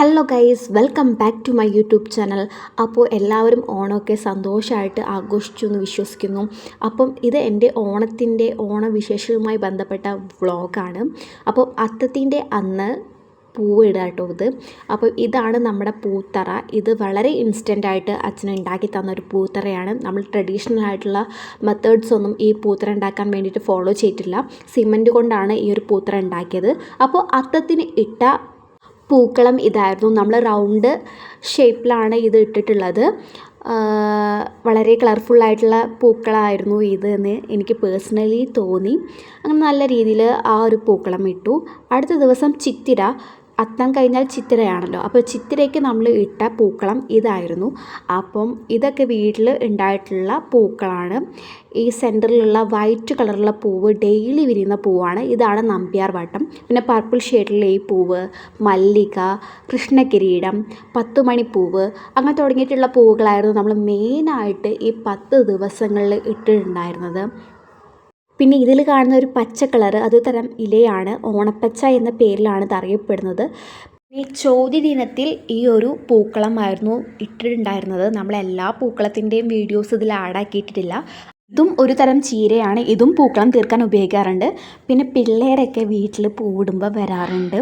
Hello guys, welcome back to my YouTube channel. അപ്പോൾ എല്ലാവരും ഓണമൊക്കെ സന്തോഷമായിട്ട് ആഘോഷിച്ചു എന്ന് വിശ്വസിക്കുന്നു. അപ്പം ഇത് എൻ്റെ ഓണവിശേഷവുമായി ബന്ധപ്പെട്ട വ്ളോഗാണ്. അപ്പോൾ അത്തത്തിൻ്റെ അന്ന് പൂവ് ഇടുക കേട്ടോ ഇത്. അപ്പോൾ ഇതാണ് നമ്മുടെ പൂത്തറ. ഇത് വളരെ ഇൻസ്റ്റൻ്റായിട്ട് അച്ഛൻ ഉണ്ടാക്കി തന്നൊരു പൂത്തറയാണ്. നമ്മൾ ട്രഡീഷണൽ ആയിട്ടുള്ള മെത്തേഡ്സ് ഒന്നും ഈ പൂത്തറ ഉണ്ടാക്കാൻ വേണ്ടിയിട്ട് ഫോളോ ചെയ്തിട്ടില്ല. സിമൻറ്റ് കൊണ്ടാണ് ഈ ഒരു പൂത്തറ ഉണ്ടാക്കിയത്. അപ്പോൾ അത്തത്തിന് ഇട്ട പൂക്കളം ഇതായിരുന്നു. നമ്മൾ റൗണ്ട് ഷേപ്പിലാണ് ഇത് ഇട്ടിട്ടുള്ളത്. വളരെ കളർഫുള്ളായിട്ടുള്ള പൂക്കളായിരുന്നു ഇത് എന്ന് എനിക്ക് പേഴ്സണലി തോന്നി. അങ്ങനെ നല്ല രീതിയിൽ ആ ഒരു പൂക്കളം ഇട്ടു. അടുത്ത ദിവസം ചിത്തിര, അത്തം കഴിഞ്ഞാൽ ചിത്തിരയാണല്ലോ. അപ്പോൾ ചിത്തിരയ്ക്ക് നമ്മൾ ഇട്ട പൂക്കളം ഇതായിരുന്നു. അപ്പം ഇതൊക്കെ വീട്ടിൽ ഉണ്ടായിട്ടുള്ള പൂക്കളാണ്. ഈ സെൻറ്ററിലുള്ള വൈറ്റ് കളറുള്ള പൂവ് ഡെയിലി വിരിയുന്ന പൂവാണ്. ഇതാണ് നമ്പ്യാർ വട്ടം. പിന്നെ പർപ്പിൾ ഷെയ്ഡിലുള്ള ഈ പൂവ്, മല്ലിക, കൃഷ്ണകിരീടം, 10 മണിപ്പൂവ്, അങ്ങനെ തുടങ്ങിയിട്ടുള്ള പൂവുകളായിരുന്നു നമ്മൾ മെയിനായിട്ട് ഈ 10 ദിവസങ്ങളിൽ ഇട്ടിട്ടുണ്ടായിരുന്നത്. പിന്നെ ഇതിൽ കാണുന്ന ഒരു പച്ച കളറ് അത് തരം ഇലയാണ്. ഓണപ്പച്ച എന്ന പേരിലാണ് ഇത് അറിയപ്പെടുന്നത്. ഈ ചോതി ദിനത്തിൽ ഈ ഒരു പൂക്കളമായിരുന്നു ഇട്ടിട്ടുണ്ടായിരുന്നത്. നമ്മളെല്ലാ പൂക്കളത്തിൻ്റെയും വീഡിയോസ് ഇതിൽ ആഡാക്കിയിട്ടില്ല. ഇതും ഒരു തരം ചീരയാണ്. ഇതും പൂക്കളം തീർക്കാൻ ഉപയോഗിക്കാറുണ്ട്. പിന്നെ പിള്ളേരൊക്കെ വീട്ടിൽ പൂവിടുമ്പോൾ വരാറുണ്ട്.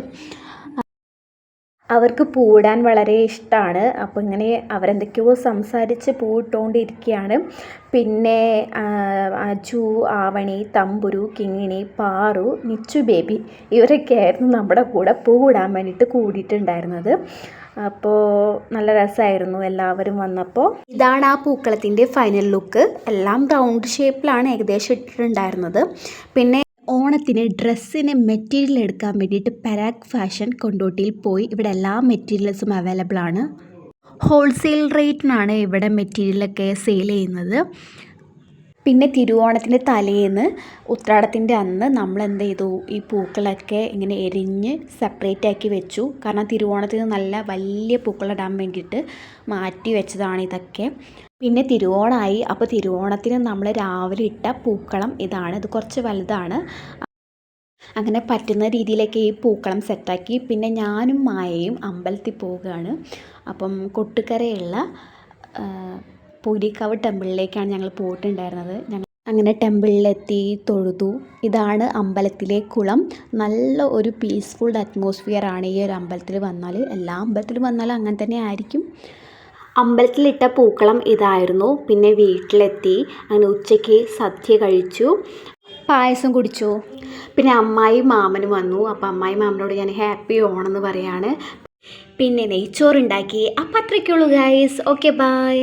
അവർക്ക് പൂവിടാൻ വളരെ ഇഷ്ടമാണ്. അപ്പോൾ ഇങ്ങനെ അവരെന്തൊക്കെയോ സംസാരിച്ച് പൂവിട്ടുകൊണ്ടിരിക്കുകയാണ്. പിന്നെ അജു, ആവണി, തമ്പുരു, കിങ്ങിണി, പാറു, നിച്ചു ബേബി ഇവരൊക്കെ ആയിരുന്നു നമ്മുടെ കൂടെ പൂവിടാൻ വേണ്ടിയിട്ട് കൂടിയിട്ടുണ്ടായിരുന്നത്. അപ്പോൾ നല്ല രസമായിരുന്നു എല്ലാവരും വന്നപ്പോൾ. ഇതാണ് ആ പൂക്കളത്തിൻ്റെ ഫൈനൽ ലുക്ക്. എല്ലാം റൗണ്ട് ഷേപ്പിലാണ് ഏകദേശം ഇട്ടിട്ടുണ്ടായിരുന്നത്. പിന്നെ ഓണത്തിന് ഡ്രസ്സിന് മെറ്റീരിയൽ എടുക്കാൻ വേണ്ടിയിട്ട് പരാഗ് ഫാഷൻ കൊണ്ടോട്ടിയിൽ പോയി. ഇവിടെ എല്ലാ മെറ്റീരിയൽസും അവൈലബിൾ ആണ്. ഹോൾസെയിൽ റേറ്റിനാണ് ഇവിടെ മെറ്റീരിയലൊക്കെ സെയിൽ ചെയ്യുന്നത്. പിന്നെ തിരുവോണത്തിൻ്റെ തലേന്ന്, ഉത്രാടത്തിൻ്റെ അന്ന് നമ്മൾ എന്ത് ചെയ്തു, ഈ പൂക്കളൊക്കെ ഇങ്ങനെ എരിഞ്ഞ് സെപ്പറേറ്റ് ആക്കി വെച്ചു. കാരണം തിരുവോണത്തിന് നല്ല വലിയ പൂക്കളിടാൻ വേണ്ടിയിട്ട് മാറ്റി വെച്ചതാണ് ഇതൊക്കെ. പിന്നെ തിരുവോണമായി. അപ്പോൾ തിരുവോണത്തിന് നമ്മൾ രാവിലെ ഇട്ട പൂക്കളം ഇതാണ്. ഇത് കുറച്ച് വലുതാണ്. അങ്ങനെ പറ്റുന്ന രീതിയിലേക്ക് ഈ പൂക്കളം സെറ്റാക്കി. പിന്നെ ഞാനും മായയും അമ്പലത്തിൽ പോവുകയാണ്. അപ്പം കൊട്ടുക്കരയുള്ള പുലിക്കാവ് ടെമ്പിളിലേക്കാണ് ഞങ്ങൾ പോയിട്ടുണ്ടായിരുന്നത്. അങ്ങനെ ടെമ്പിളിലെത്തി തൊഴുതു. ഇതാണ് അമ്പലത്തിലെ കുളം. നല്ല ഒരു പീസ്ഫുൾ അറ്റ്മോസ്ഫിയറാണ് ഈ ഒരു അമ്പലത്തിൽ വന്നാൽ. എല്ലാ അമ്പലത്തിലും വന്നാലും അങ്ങനെ തന്നെ ആയിരിക്കും. അമ്പലത്തിലിട്ട പൂക്കളം ഇതായിരുന്നു. പിന്നെ വീട്ടിലെത്തി അങ്ങനെ ഉച്ചയ്ക്ക് സദ്യ കഴിച്ചു, പായസം കുടിച്ചു. പിന്നെ അമ്മായി മാമനും വന്നു. അപ്പോൾ അമ്മായി മാമനോട് ഞാൻ ഹാപ്പി ഓണം എന്ന് പറയാണ്. പിന്നെ നെയ്ച്ചോറുണ്ടാക്കി. അപ്പം അത്രയ്ക്കുള്ളൂ ഗൈസ്. Okay, by.